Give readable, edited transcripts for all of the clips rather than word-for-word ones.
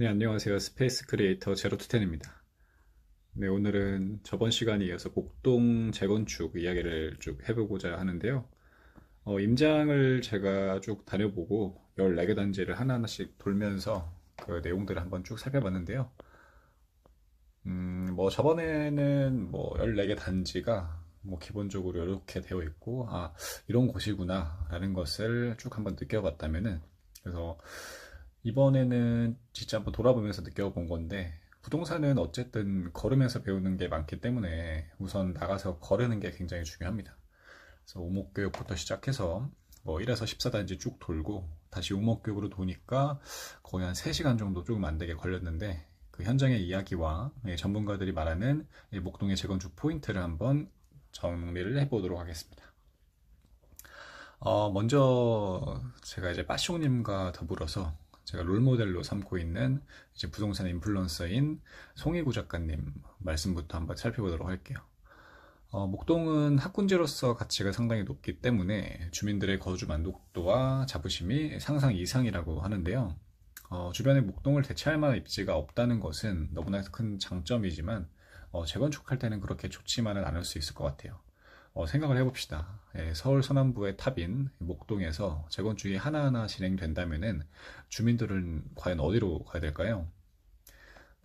네, 안녕하세요. 스페이스 크리에이터 제로투텐입니다. 네, 오늘은 저번 시간에 이어서 목동 재건축 이야기를 쭉 해보고자 하는데요. 임장을 제가 쭉 다녀보고 14개 단지를 하나하나씩 돌면서 그 내용들을 한번 쭉 살펴봤는데요. 저번에는 14개 단지가 기본적으로 이렇게 되어 있고, 아, 이런 곳이구나, 라는 것을 쭉 한번 느껴봤다면은, 그래서 이번에는 진짜 한번 돌아보면서 느껴본 건데, 부동산은 어쨌든 걸으면서 배우는 게 많기 때문에 우선 나가서 거르는 게 굉장히 중요합니다. 그래서 오목교육부터 시작해서 1에서 14단지 쭉 돌고 다시 오목교육으로 도니까 거의 한 3시간 정도 조금 안 되게 걸렸는데 그 현장의 이야기와 전문가들이 말하는 목동의 재건축 포인트를 한번 정리를 해보도록 하겠습니다. 먼저 제가 이제 빠숑님과 더불어서 제가 롤모델로 삼고 있는 이제 부동산 인플루언서인 송희구 작가님 말씀부터 한번 살펴보도록 할게요. 목동은 학군지로서 가치가 상당히 높기 때문에 주민들의 거주 만족도와 자부심이 상상 이상이라고 하는데요. 주변에 목동을 대체할 만한 입지가 없다는 것은 너무나 큰 장점이지만 재건축할 때는 그렇게 좋지만은 않을 수 있을 것 같아요. 생각을 해봅시다. 서울 서남부의 탑인 목동에서 재건축이 하나하나 진행된다면은 주민들은 과연 어디로 가야 될까요?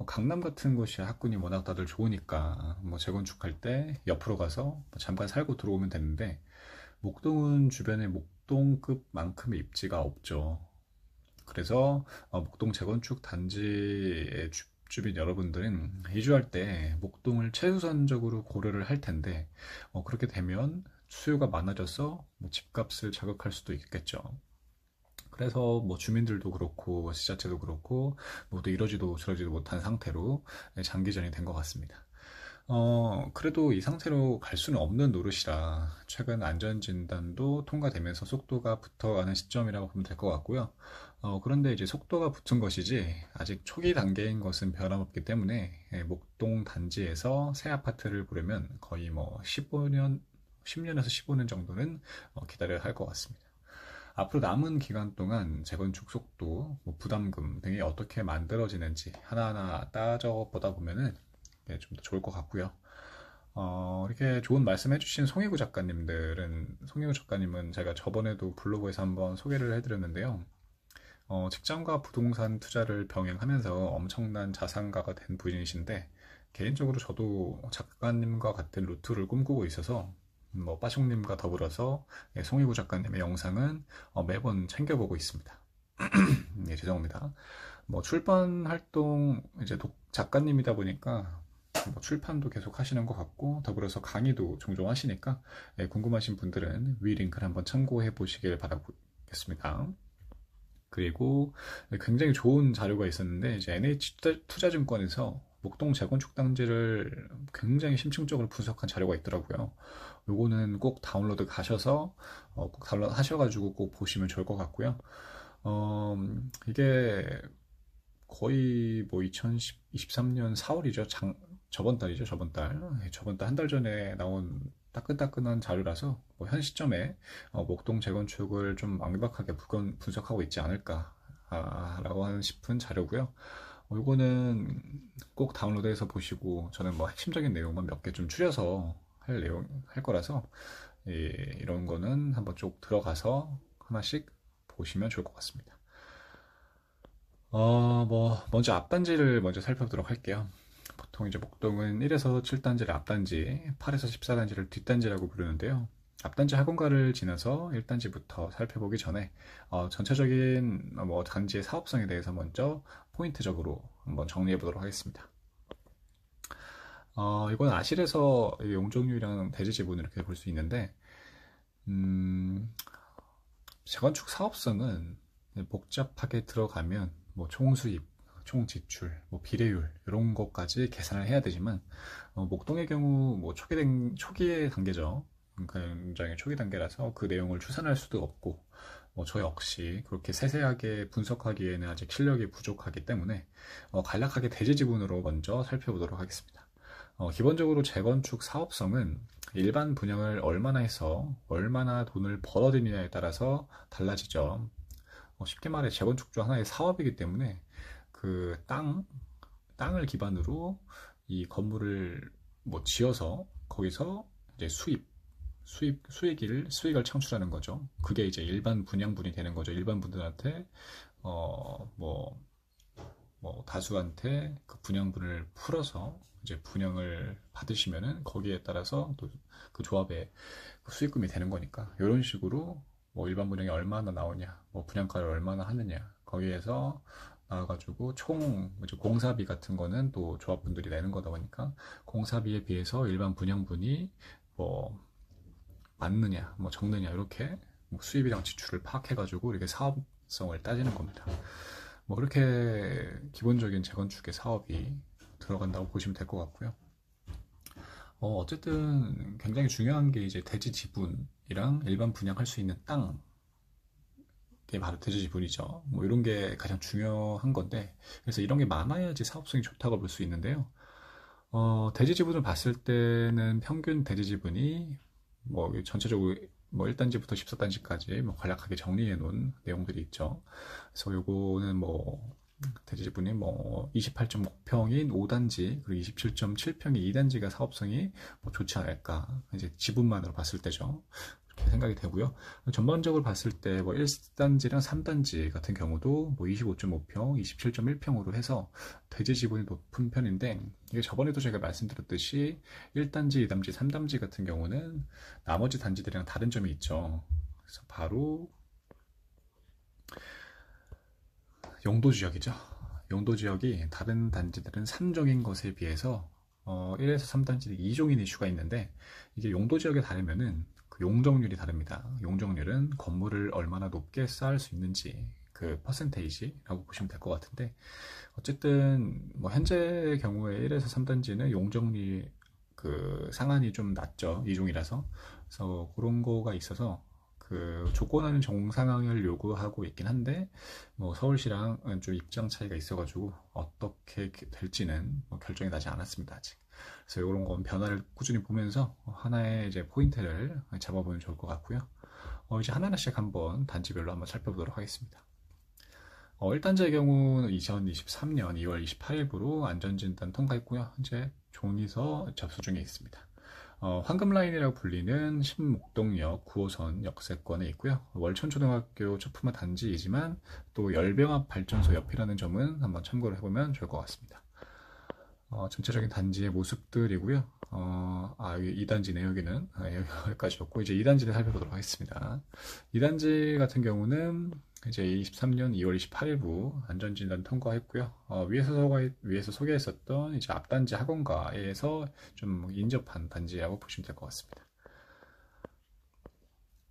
강남 같은 곳이 학군이 워낙 다들 좋으니까 재건축할 때 옆으로 가서 잠깐 살고 들어오면 되는데 목동은 주변에 목동급만큼의 입지가 없죠. 그래서 목동 재건축 단지의 주민 여러분들은 이주할 때 목동을 최우선적으로 고려를 할 텐데 그렇게 되면 수요가 많아져서 집값을 자극할 수도 있겠죠. 그래서 주민들도 그렇고 지자체도 그렇고 모두 이러지도 저러지도 못한 상태로 장기전이 된 것 같습니다. 그래도 이 상태로 갈 수는 없는 노릇이라 최근 안전진단도 통과되면서 속도가 붙어가는 시점이라고 보면 될 것 같고요. 그런데 이제 속도가 붙은 것이지 아직 초기 단계인 것은 변함없기 때문에 목동 단지에서 새 아파트를 보려면 거의 15년, 10년에서 15년 정도는 기다려야 할 것 같습니다. 앞으로 남은 기간 동안 재건축 속도, 부담금 등이 어떻게 만들어지는지 하나하나 따져보다 보면은 좀 더 좋을 것 같고요. 이렇게 좋은 말씀 해주신 송혜구 작가님은 제가 저번에도 블로그에서 한번 소개를 해드렸는데요. 직장과 부동산 투자를 병행하면서 엄청난 자산가가 된 분이신데, 개인적으로 저도 작가님과 같은 루트를 꿈꾸고 있어서, 빠숑님과 더불어서 송혜구 작가님의 영상은 매번 챙겨보고 있습니다. 네, 죄송합니다. 출판 활동, 이제 작가님이다 보니까 출판도 계속 하시는 것 같고 더불어서 강의도 종종 하시니까 궁금하신 분들은 위 링크를 한번 참고해 보시길 바라겠습니다. 그리고 굉장히 좋은 자료가 있었는데 이제 NH투자증권에서 목동 재건축 단지를 굉장히 심층적으로 분석한 자료가 있더라고요. 요거는 꼭 다운로드 가셔서 꼭 다운로드 하셔가지고 꼭 보시면 좋을 것 같고요. 이게 거의 2023년 4월이죠. 저번 달이죠, 저번 달. 저번 달 한 달 전에 나온 따끈따끈한 자료라서 현 시점에 목동 재건축을 좀 완벽하게 분석하고 있지 않을까 라고 하는 싶은 자료고요. 이거는 꼭 다운로드해서 보시고 저는 핵심적인 내용만 몇 개 좀 추려서 할 거라서 이런 거는 한번 쭉 들어가서 하나씩 보시면 좋을 것 같습니다. 먼저 앞단지를 먼저 살펴보도록 할게요. 보통 이제 목동은 1에서 7단지를 앞단지, 8에서 14단지를 뒷단지라고 부르는데요. 앞단지 학원가를 지나서 1단지부터 살펴보기 전에 전체적인 단지의 사업성에 대해서 먼저 포인트적으로 한번 정리해 보도록 하겠습니다. 이건 아실에서 용적률이랑 대지 지분 이렇게 볼 수 있는데 재건축 사업성은 복잡하게 들어가면 총수입, 총지출, 비례율 이런 것까지 계산을 해야 되지만 목동의 경우 초기의 단계죠. 굉장히 초기 단계라서 그 내용을 추산할 수도 없고 저 역시 그렇게 세세하게 분석하기에는 아직 실력이 부족하기 때문에 간략하게 대지 지분으로 먼저 살펴보도록 하겠습니다. 기본적으로 재건축 사업성은 일반 분양을 얼마나 해서 얼마나 돈을 벌어들이냐에 따라서 달라지죠. 쉽게 말해 재건축도 하나의 사업이기 때문에 그 땅을 기반으로 이 건물을 뭐 지어서 거기서 이제 수익을 창출하는 거죠. 그게 이제 일반 분양분이 되는 거죠. 일반 분들한테 뭐 다수한테 그 분양분을 풀어서 이제 분양을 받으시면은 거기에 따라서 또 그 조합의 그 수익금이 되는 거니까 이런 식으로 뭐 일반 분양이 얼마나 나오냐, 뭐 분양가를 얼마나 하느냐 거기에서 나와가지고 총 이제 공사비 같은 거는 또 조합분들이 내는 거다 보니까 공사비에 비해서 일반 분양분이 뭐 많느냐, 뭐 적느냐 이렇게 뭐 수입이랑 지출을 파악해가지고 이렇게 사업성을 따지는 겁니다. 뭐 그렇게 기본적인 재건축의 사업이 들어간다고 보시면 될 것 같고요. 어쨌든 굉장히 중요한 게 이제 대지 지분이랑 일반 분양할 수 있는 땅, 게 바로 대지 지분이죠. 뭐 이런 게 가장 중요한 건데, 그래서 이런 게 많아야지 사업성이 좋다고 볼 수 있는데요. 대지 지분을 봤을 때는 평균 대지 지분이 뭐 전체적으로 뭐 1단지부터 14단지까지 뭐 간략하게 정리해 놓은 내용들이 있죠. 그래서 요거는 뭐 대지 지분이 뭐 28.9평인 5단지 그리고 27.7평인 2단지가 사업성이 뭐 좋지 않을까, 이제 지분만으로 봤을 때죠. 그렇게 생각이 되고요. 전반적으로 봤을 때 뭐 1단지랑 3단지 같은 경우도 뭐 25.5평, 27.1평으로 해서 대지 지분이 높은 편인데, 이게 저번에도 제가 말씀드렸듯이 1단지, 2단지, 3단지 같은 경우는 나머지 단지들이랑 다른 점이 있죠. 그래서 바로 용도 지역이죠. 용도 지역이 다른 단지들은 3종인 것에 비해서 1에서 3단지는 2종인 이슈가 있는데, 이게 용도 지역에 다르면은 그 용적률이 다릅니다. 용적률은 건물을 얼마나 높게 쌓을 수 있는지 그 퍼센테이지라고 보시면 될 것 같은데, 어쨌든 뭐 현재 경우에 1에서 3단지는 용적률 그 상한이 좀 낮죠. 2종이라서. 그래서 그런 거가 있어서 그 조건하는 정상을 요구하고 있긴 한데, 뭐 서울시랑은 좀 입장 차이가 있어가지고 어떻게 될지는 뭐 결정이 나지 않았습니다, 아직. 그래서 이런 건 변화를 꾸준히 보면서 하나의 이제 포인트를 잡아보면 좋을 것 같고요. 이제 하나하나씩 한번 단지별로 한번 살펴보도록 하겠습니다. 1단지의 경우는 2023년 2월 28일부로 안전진단 통과했고요. 현재 종이서 접수 중에 있습니다. 황금라인이라고 불리는 신목동역 9호선 역세권에 있고요. 월천초등학교 초품화 단지이지만 또 열병합 발전소 옆이라는 점은 한번 참고를 해보면 좋을 것 같습니다. 전체적인 단지의 모습들이고요. 2단지네, 여기는. 여기까지였고, 이제 2단지를 살펴보도록 하겠습니다. 2단지 같은 경우는 이제 23년 2월 28일부 안전진단 통과했고요. 위에서 소개했었던 이제 앞단지 학원가에서 좀 인접한 단지라고 보시면 될 것 같습니다.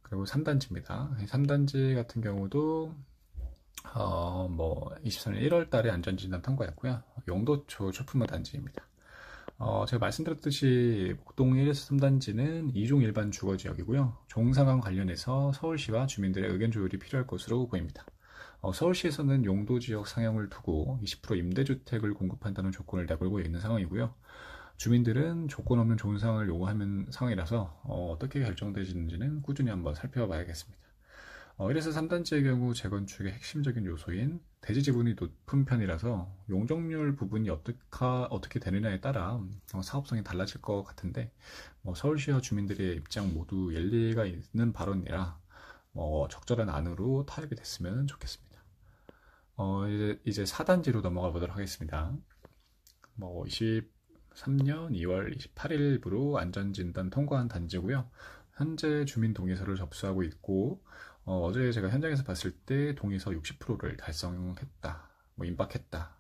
그리고 3단지입니다. 3단지 같은 경우도 뭐 23년 1월 달에 안전진단 통과했고요. 용도초 초품화 단지입니다. 제가 말씀드렸듯이 목동 1에서 3단지는 2종 일반 주거지역이고요. 종상황 관련해서 서울시와 주민들의 의견 조율이 필요할 것으로 보입니다. 서울시에서는 용도지역 상향을 두고 20% 임대주택을 공급한다는 조건을 내걸고 있는 상황이고요. 주민들은 조건 없는 좋은 상황을 요구하는 상황이라서 어떻게 결정되지는지는 꾸준히 한번 살펴봐야겠습니다. 1에서 3단지의 경우 재건축의 핵심적인 요소인 대지 지분이 높은 편이라서 용적률 부분이 어떻게 되느냐에 따라 사업성이 달라질 것 같은데, 서울시와 주민들의 입장 모두 일리가 있는 발언이라 적절한 안으로 타협이 됐으면 좋겠습니다. 이제 4단지로 넘어가 보도록 하겠습니다. 23년 2월 28일부로 안전진단 통과한 단지고요. 현재 주민 동의서를 접수하고 있고, 어제 제가 현장에서 봤을 때 동의서 60%를 달성했다, 임박했다,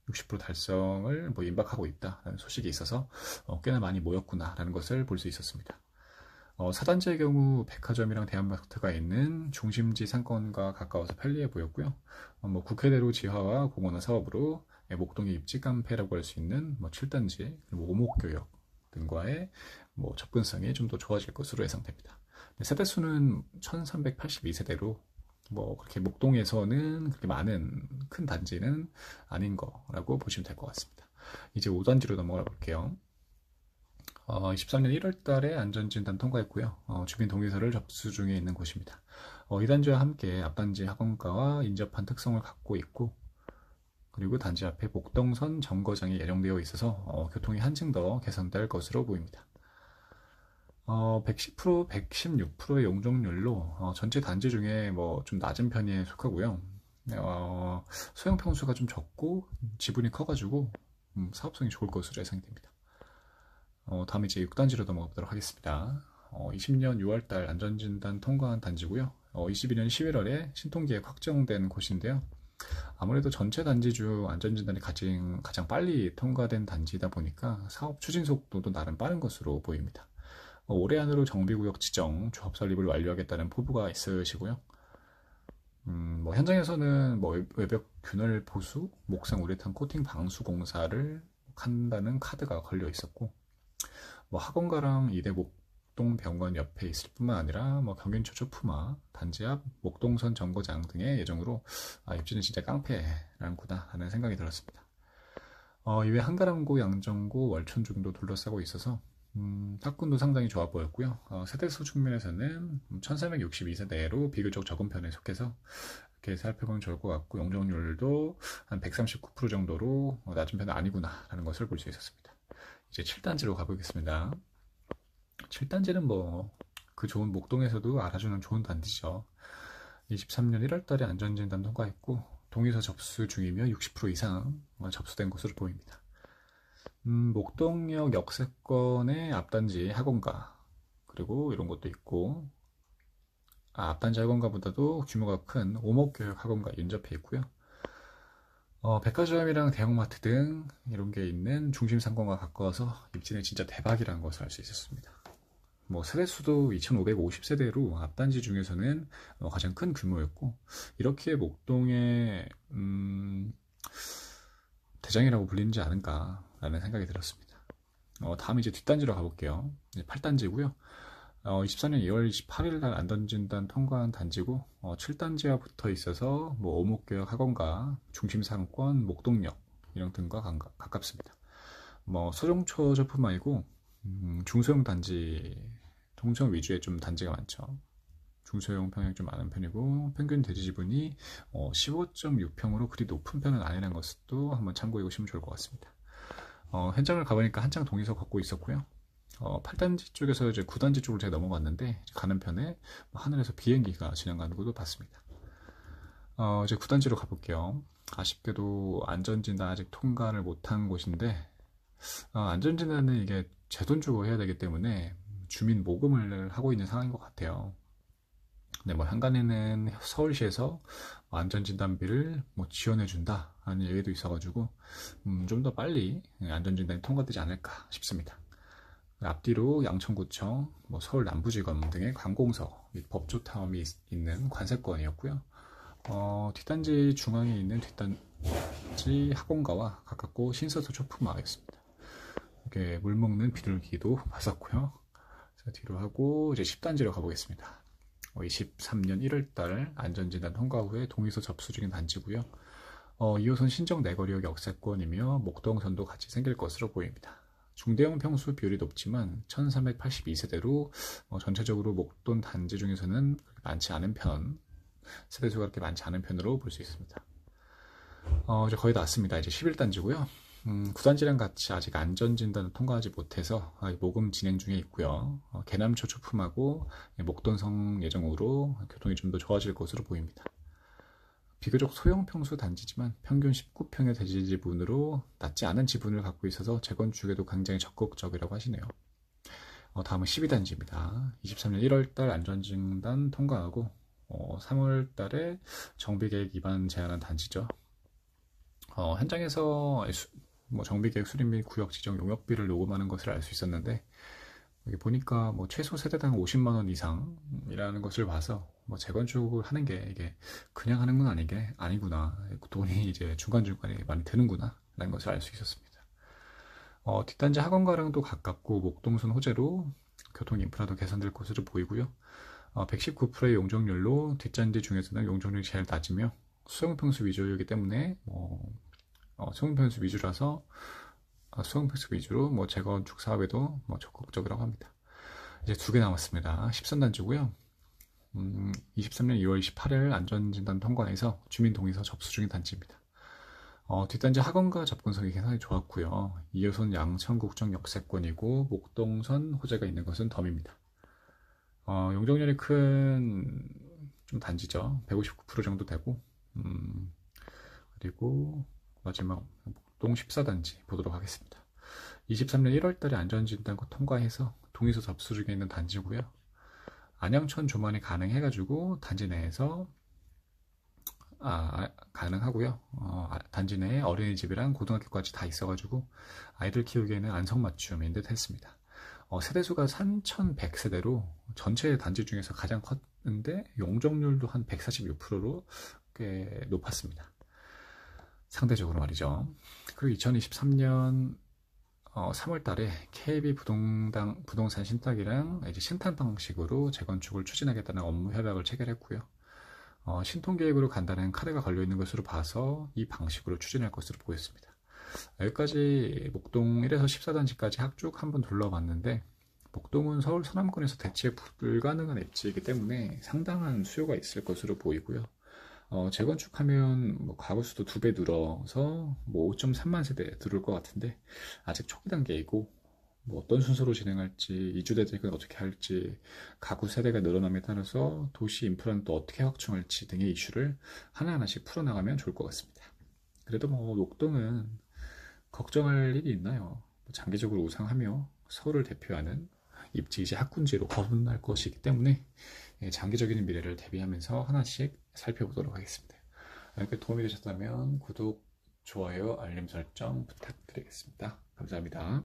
60% 달성을 임박하고 있다라는 소식이 있어서 꽤나 많이 모였구나라는 것을 볼 수 있었습니다. 4단지의 경우 백화점이랑 대형마트가 있는 중심지 상권과 가까워서 편리해 보였고요. 국회대로 지하와 공원화 사업으로 목동의 입지 깡패라고 할 수 있는 7단지 그리고 오목교역 등과의 접근성이 좀 더 좋아질 것으로 예상됩니다. 세대수는 1382세대로 그렇게 목동에서는 그렇게 많은 큰 단지는 아닌 거라고 보시면 될 것 같습니다. 이제 5단지로 넘어가 볼게요. 23년 1월 달에 안전진단 통과했고요. 주민 동의서를 접수 중에 있는 곳입니다. 2단지와 함께 앞단지 학원가와 인접한 특성을 갖고 있고, 그리고 단지 앞에 목동선 정거장이 예정되어 있어서 교통이 한층 더 개선될 것으로 보입니다. 110%, 116%의 용적률로 전체 단지 중에 뭐 좀 낮은 편에 속하고요. 소형 평수가 좀 적고 지분이 커가지고 사업성이 좋을 것으로 예상됩니다. 다음 이제 6단지로 넘어가 보도록 하겠습니다. 20년 6월달 안전진단 통과한 단지고요. 22년 11월에 신통계획 확정된 곳인데요. 아무래도 전체 단지 중 안전진단이 가장 빨리 통과된 단지이다 보니까 사업 추진 속도도 나름 빠른 것으로 보입니다. 올해 안으로 정비구역 지정, 조합 설립을 완료하겠다는 포부가 있으시고요. 뭐 현장에서는 뭐 외벽 균열 보수, 목상 우레탄 코팅 방수 공사를 한다는 카드가 걸려 있었고, 뭐 학원가랑 이대 목동병원 옆에 있을 뿐만 아니라 뭐 경인초초 푸마, 단지 앞 목동선 정거장 등의 예정으로 입지는 진짜 깡패라는구나 하는 생각이 들었습니다. 이외 한가람고, 양정고, 월촌 중도 둘러싸고 있어서 학군도 상당히 좋아 보였고요. 세대수 측면에서는 1362세대로 비교적 적은 편에 속해서 이렇게 살펴보면 좋을 것 같고, 용적률도 한 139% 정도로 낮은 편은 아니구나 라는 것을 볼 수 있었습니다. 이제 7단지로 가보겠습니다. 7단지는 뭐 그 좋은 목동에서도 알아주는 좋은 단지죠. 23년 1월달에 안전진단 통과했고 동의서 접수 중이며 60% 이상 접수된 것으로 보입니다. 목동역 역세권의 앞단지 학원가, 그리고 이런 것도 있고, 앞단지 학원가보다도 규모가 큰 오목교육 학원가 인접해 있고요. 백화점이랑 대형마트 등 이런 게 있는 중심 상권과 가까워서 입지는 진짜 대박이라는 것을 알 수 있었습니다. 뭐 세대수도 2550세대로 앞단지 중에서는 가장 큰 규모였고, 이렇게 목동의 대장이라고 불리지 않을까라는 생각이 들었습니다. 다음 이제 뒷단지로 가볼게요. 8단지고요. 24년 2월 28일 날 안전진단 통과한 단지고, 7단지와 붙어 있어서 뭐 오목교역 학원가, 중심상권, 목동역 이런 등과 가깝습니다. 뭐 소정초 저뿐 아니고 중소형 단지, 동청 위주의 좀 단지가 많죠. 중소형 평형이 좀 많은 편이고, 평균 대지 지분이 15.6평으로 그리 높은 편은 아니라는 것도 한번 참고해 보시면 좋을 것 같습니다. 현장을 가보니까 한창 동의서 걷고 있었고요. 8단지 쪽에서 이제 9단지 쪽으로 제가 넘어갔는데, 가는 편에 하늘에서 비행기가 지나가는 것도 봤습니다. 이제 9단지로 가볼게요. 아쉽게도 안전진단 아직 통과를 못한 곳인데, 안전진단은 이게 제 돈 주고 해야 되기 때문에 주민 모금을 하고 있는 상황인 것 같아요. 네, 뭐 현관에는 서울시에서 안전진단비를 뭐 지원해준다 하는 얘기도 있어가지고 좀 더 빨리 안전진단이 통과되지 않을까 싶습니다. 앞뒤로 양천구청, 뭐 서울 남부지검 등의 관공서 및 법조타움이 있는 관세권이었고요. 뒷단지 중앙에 있는 뒷단지 학원가와 가깝고 신서도 초품마였습니다. 이렇게 물 먹는 비둘기도 봤었고요. 자, 뒤로 하고 이제 10단지로 가보겠습니다. 23년 1월달 안전진단 통과 후에 동의서 접수 중인 단지고요. 2호선 신정 내거리역 역세권이며 목동선도 같이 생길 것으로 보입니다. 중대형 평수 비율이 높지만 1382세대로 전체적으로 목동 단지 중에서는 많지 않은 편, 세대수가 그렇게 많지 않은 편으로 볼 수 있습니다. 이제 거의 다 왔습니다. 이제 11단지고요. 9단지랑 같이 아직 안전진단을 통과하지 못해서 모금 진행 중에 있고요. 개남초 초품하고 목동성 예정으로 교통이 좀 더 좋아질 것으로 보입니다. 비교적 소형 평수 단지지만 평균 19평의 대지 지분으로 낮지 않은 지분을 갖고 있어서 재건축에도 굉장히 적극적이라고 하시네요. 다음은 12단지입니다. 23년 1월달 안전진단 통과하고 3월달에 정비계획 위반 제한한 단지죠. 현장에서 뭐 정비계획 수립 및 구역 지정 용역비를 요금하는 것을 알 수 있었는데, 여기 보니까 뭐 최소 세대당 50만원 이상이라는 것을 봐서 뭐 재건축을 하는 게 이게 그냥 하는 건 아니구나, 돈이 이제 중간중간에 많이 드는구나 라는 것을 알 수 있었습니다. 뒷단지 학원가랑도 가깝고 목동선 호재로 교통 인프라도 개선될 것으로 보이고요. 119%의 용적률로 뒷단지 중에서는 용적률이 제일 낮으며 수용평수 위주이기 때문에 수용평수 위주라서 수용평수 위주로 뭐 재건축 사업에도 뭐 적극적이라고 합니다. 이제 2개 남았습니다. 13단지고요. 23년 2월 28일 안전진단 통과해서 주민동의서 접수 중인 단지입니다. 뒷단지 학원가 접근성이 굉장히 좋았고요. 2호선 양천국정 역세권이고 목동선 호재가 있는 것은 덤입니다. 용적률이 큰 좀 단지죠. 159% 정도 되고 그리고 마지막 목동 14단지 보도록 하겠습니다. 23년 1월달에 안전진단과 통과해서 동의서 접수 중에 있는 단지고요. 안양천 조만이 가능해가지고 단지 내에서 가능하고요. 단지 내에 어린이집이랑 고등학교까지 다 있어가지고 아이들 키우기에는 안성맞춤인 듯 했습니다. 세대수가 3,100세대로 전체 단지 중에서 가장 컸는데 용적률도 한 146%로 꽤 높았습니다. 상대적으로 말이죠. 그리고 2023년 3월 달에 KB 부동산 신탁이랑 이제 신탄 방식으로 재건축을 추진하겠다는 업무 협약을 체결했고요. 신통 계획으로 간다는 카드가 걸려 있는 것으로 봐서 이 방식으로 추진할 것으로 보였습니다. 여기까지 목동 1에서 14단지까지 쭉 한번 둘러봤는데 목동은 서울 서남권에서 대체 불가능한 앱지이기 때문에 상당한 수요가 있을 것으로 보이고요. 재건축하면 가구 수도 2배 늘어서 5.3만 세대 들어올 것 같은데 아직 초기 단계이고 어떤 순서로 진행할지, 이주대책은 어떻게 할지, 가구 세대가 늘어남에 따라서 도시 인프라는 또 어떻게 확충할지 등의 이슈를 하나하나씩 풀어나가면 좋을 것 같습니다. 그래도 목동은 걱정할 일이 있나요? 장기적으로 우상하며 서울을 대표하는 입지이자 학군지로 거듭날 것이기 때문에 장기적인 미래를 대비하면서 하나씩 살펴보도록 하겠습니다. 이렇게 도움이 되셨다면 구독, 좋아요, 알림 설정 부탁드리겠습니다. 감사합니다.